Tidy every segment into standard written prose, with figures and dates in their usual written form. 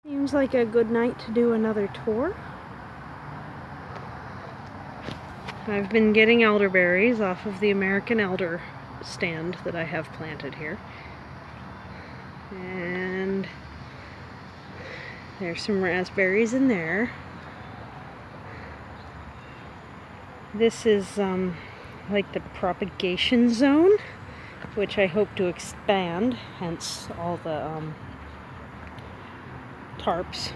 Seems like a good night to do another tour. I've been getting elderberries off of the American elder stand that I have planted here. And there's some raspberries in there. This is like the propagation zone, which I hope to expand, hence all the tarps.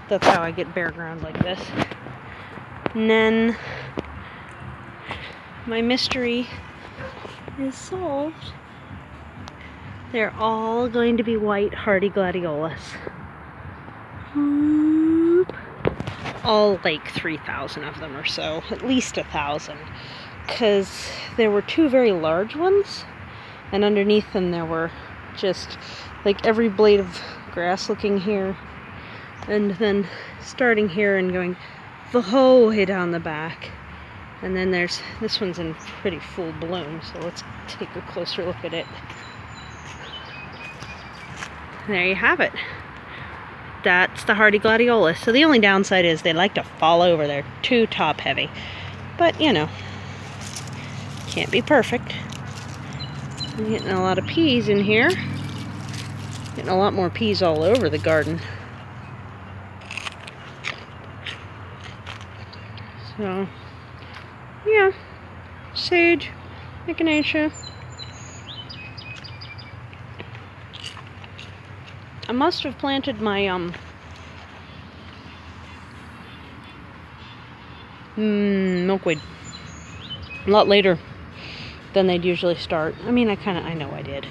That's how I get bare ground like this. And then my mystery is solved. They're all going to be white hardy gladiolas. All like 3,000 of them or so, at least 1,000. Because there were two very large ones, and underneath them there were just like every blade of grass looking here, and then starting here and going the whole way down the back. And then there's, this one's in pretty full bloom, so let's take a closer look at it. There you have it. That's the hardy gladiola. So the only downside is they like to fall over. They're too top heavy. But, you know, can't be perfect. I'm getting a lot of peas in here. Getting a lot more peas all over the garden. So, yeah, sage, echinacea. I must have planted my milkweed a lot later than they'd usually start. I mean, I know I did,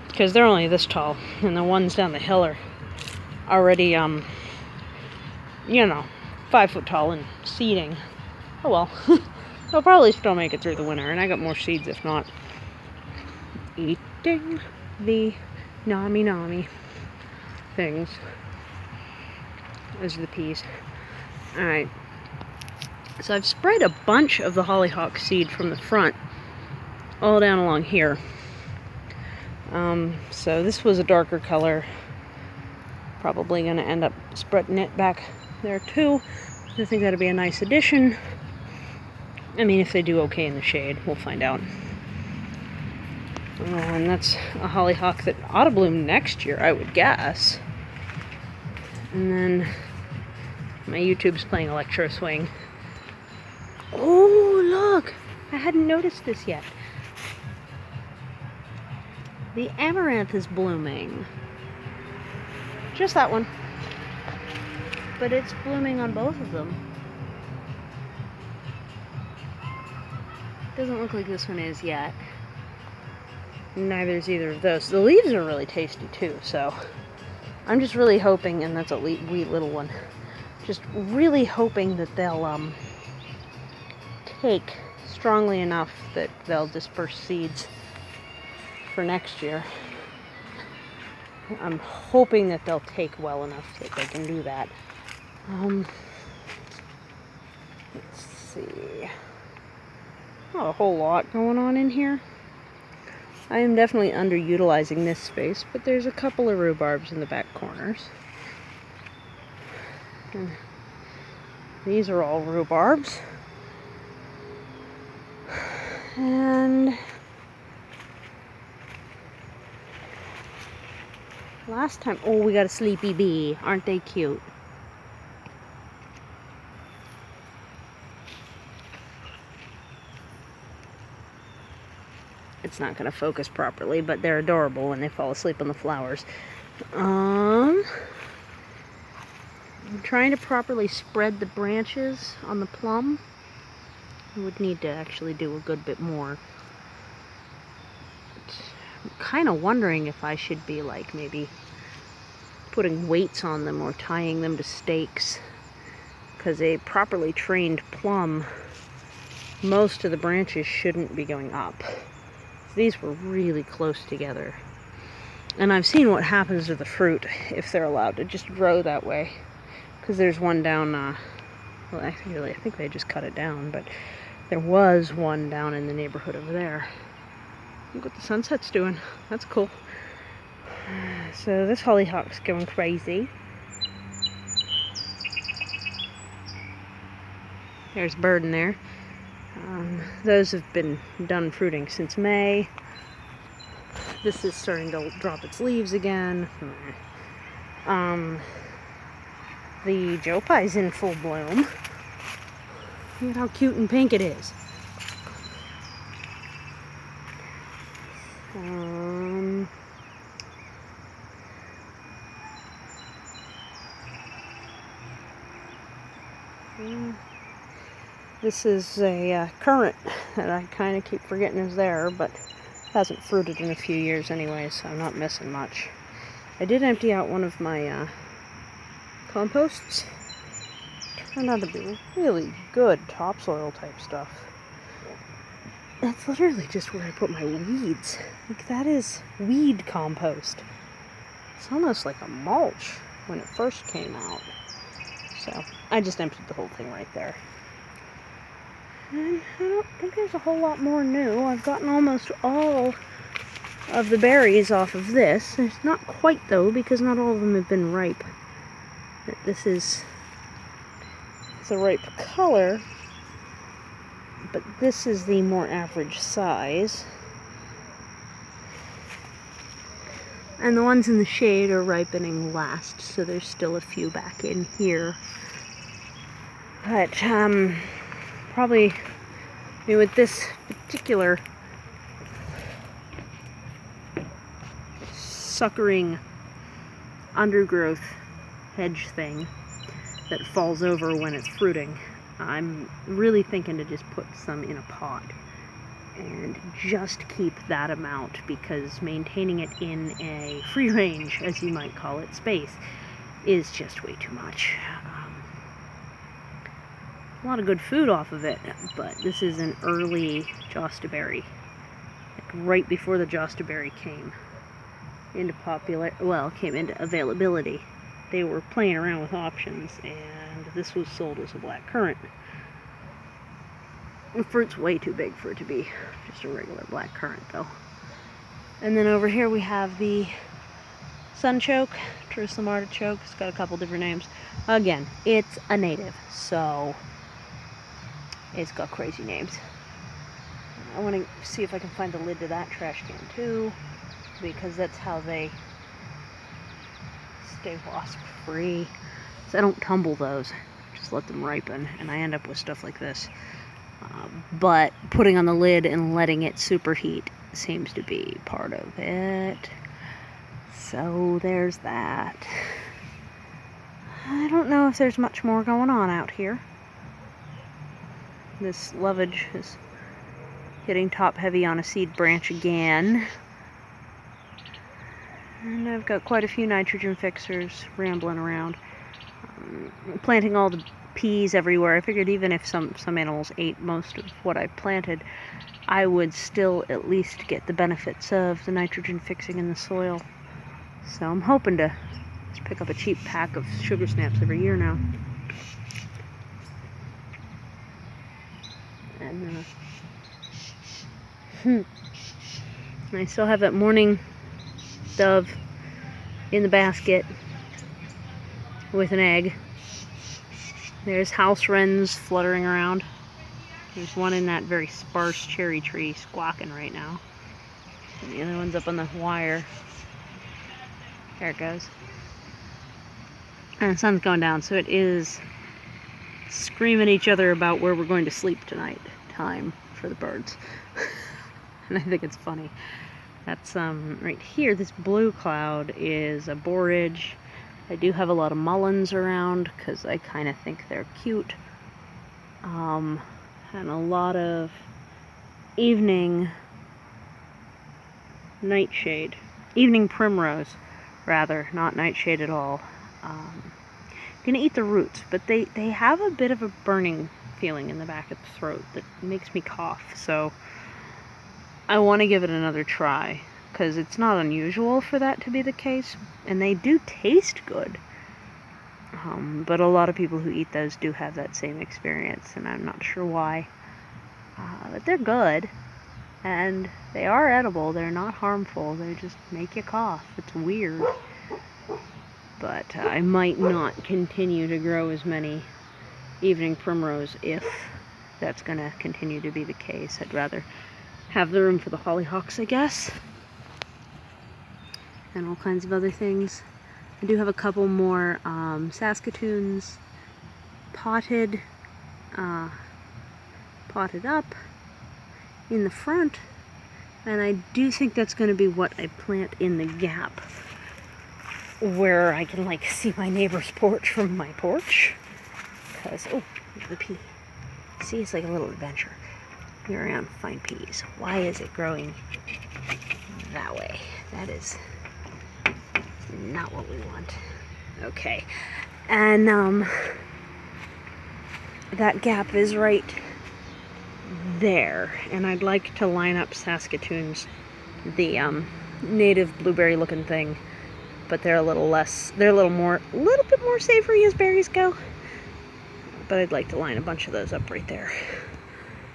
because they're only this tall, and the ones down the hill are already, you know, 5 foot tall and seeding. Oh well, they'll probably still make it through the winter, and I got more seeds if not. Eating the nami things as the peas. Alright, so I've spread a bunch of the hollyhock seed from the front all down along here. So this was a darker color. Probably going to end up spreading it back there too. I think that'd be a nice addition. I mean, if they do okay in the shade, we'll find out. And that's a hollyhock that ought to bloom next year, I would guess. And then my YouTube's playing electro swing. Oh, look! I hadn't noticed this yet. The amaranth is blooming. Just that one. But it's blooming on both of them. Doesn't look like this one is yet. Neither is either of those. The leaves are really tasty too, so I'm just really whoping, and that's a wee little one, just really hoping that they'll take strongly enough that they'll disperse seeds for next year. I'm hoping that they'll take well enough that they can do that. Let's see. Not a whole lot going on in here. I am definitely underutilizing this space, but there's a couple of rhubarbs in the back corners. And these are all rhubarbs. And last time, oh, we got a sleepy bee. Aren't they cute? It's not going to focus properly, but they're adorable when they fall asleep on the flowers. I'm trying to properly spread the branches on the plum. I would need to actually do a good bit more. I'm kind of wondering if I should be like maybe putting weights on them or tying them to stakes, because a properly trained plum, most of the branches shouldn't be going up. These were really close together. And I've seen what happens to the fruit if they're allowed to just grow that way. Because there's one down, well, actually, I think they just cut it down, but there was one down in the neighborhood over there. Look what the sunset's doing. That's cool. So this hollyhock's going crazy. There's a bird in there. Those have been done fruiting since May. This is starting to drop its leaves again. The Joe Pie's in full bloom. Look at how cute and pink it is. This is a currant that I kind of keep forgetting is there, but hasn't fruited in a few years anyway, so I'm not missing much. I did empty out one of my composts. Turned out to be really good topsoil type stuff. That's literally just where I put my weeds. Like, that is weed compost. It's almost like a mulch when it first came out. So I just emptied the whole thing right there. And I don't think there's a whole lot more new. I've gotten almost all of the berries off of this. It's not quite, though, because not all of them have been ripe. This is the ripe color, but this is the more average size. And the ones in the shade are ripening last, so there's still a few back in here. But, probably, with this particular suckering undergrowth hedge thing that falls over when it's fruiting, I'm really thinking to just put some in a pot and just keep that amount, because maintaining it in a free range, as you might call it, space is just way too much. A lot of good food off of it, but this is an early Jostaberry, like right before the Jostaberry came into came into availability. They were playing around with options, and this was sold as a black currant. The fruit's way too big for it to be just a regular black currant, though. And then over here we have the sunchoke, Jerusalem artichoke. It's got a couple different names. Again, it's a native, so it's got crazy names. I want to see if I can find the lid to that trash can too, because that's how they stay wasp free. So I don't tumble those, just let them ripen, and I end up with stuff like this. But putting on the lid and letting it superheat seems to be part of it. So there's that. I don't know if there's much more going on out here. This lovage is hitting top heavy on a seed branch again. And I've got quite a few nitrogen fixers rambling around. Planting all the peas everywhere. I figured even if some animals ate most of what I planted, I would still at least get the benefits of the nitrogen fixing in the soil. So I'm hoping to just pick up a cheap pack of sugar snaps every year now. And I still have that morning dove in the basket with an egg. There's house wrens fluttering around. There's one in that very sparse cherry tree squawking right now. And the other one's up on the wire. There it goes. And the sun's going down, so it is screaming at each other about where we're going to sleep tonight. Time for the birds. And I think it's funny. That's right here, this blue cloud is a borage. I do have a lot of mullins around because I kind of think they're cute. And a lot of evening nightshade. Evening primrose, rather, not nightshade at all. I'm gonna eat the roots, but they have a bit of a burning feeling in the back of the throat that makes me cough, so I want to give it another try, because it's not unusual for that to be the case, and they do taste good. But a lot of people who eat those do have that same experience, and I'm not sure why. But they're good. And they are edible. They're not harmful. They just make you cough. It's weird. But I might not continue to grow as many evening primrose if that's going to continue to be the case. I'd rather have the room for the hollyhocks, I guess. And all kinds of other things. I do have a couple more Saskatoons potted up in the front, and I do think that's going to be what I plant in the gap where I can like see my neighbor's porch from my porch. Because the pea, see, it's like a little adventure. You're around fine peas. Why is it growing that way? That is not what we want. Okay, and that gap is right there, and I'd like to line up Saskatoons, the native blueberry looking thing, but they're a little bit more savory as berries go. But I'd like to line a bunch of those up right there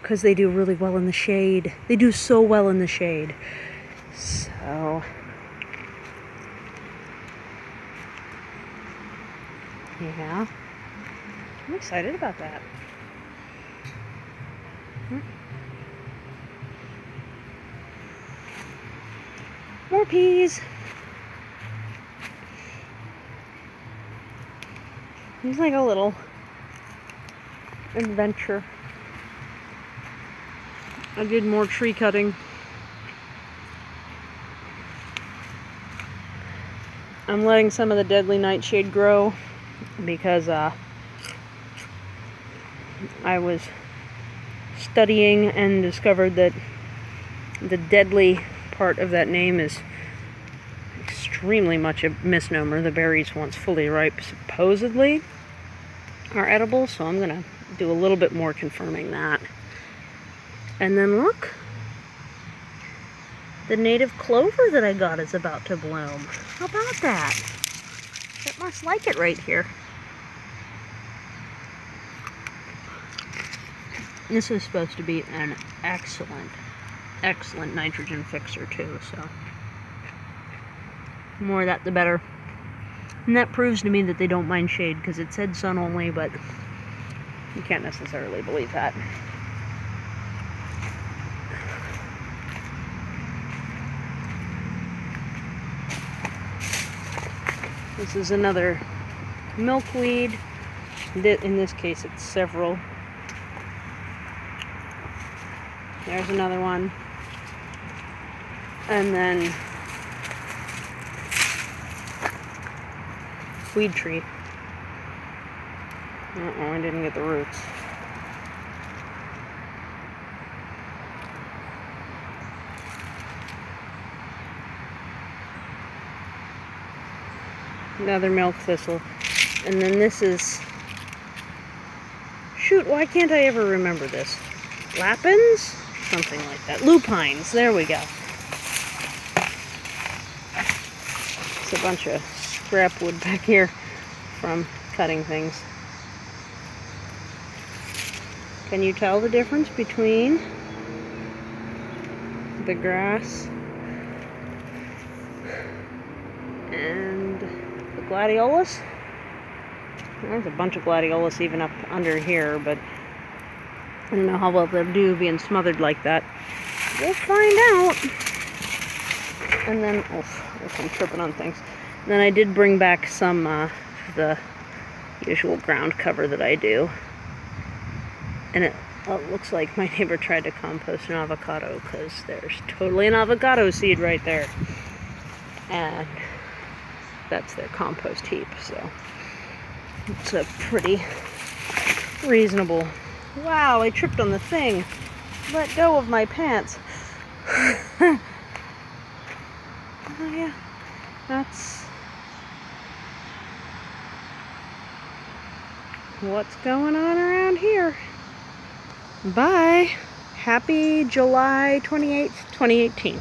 because they do really well in the shade. They do so well in the shade. So yeah, I'm excited about that. More peas. It's like a little adventure. I did more tree cutting. I'm letting some of the deadly nightshade grow because I was studying and discovered that the deadly part of that name is extremely much a misnomer. The berries, once fully ripe, supposedly are edible, so I'm gonna do a little bit more confirming that. And then look, the native clover that I got is about to bloom. How about that? It must like it right here. This is supposed to be an excellent nitrogen fixer too, so the more of that the better. And that proves to me that they don't mind shade, because it said sun only, but you can't necessarily believe that. This is another milkweed. In this case, it's several. There's another one. And then weed tree. I didn't get the roots. Another milk thistle. And then this is, shoot, why can't I ever remember this? Lapins? Something like that. Lupines, there we go. It's a bunch of scrap wood back here from cutting things. Can you tell the difference between the grass and the gladiolus? There's a bunch of gladiolus even up under here, but I don't know how well they'll do being smothered like that. We'll find out. And then, I'm tripping on things. Then I did bring back some the usual ground cover that I do. And it looks like my neighbor tried to compost an avocado, because there's totally an avocado seed right there. And that's their compost heap, so it's a pretty reasonable. Wow, I tripped on the thing. Let go of my pants. Oh yeah, that's what's going on around here. Bye. Happy July 28th, 2018.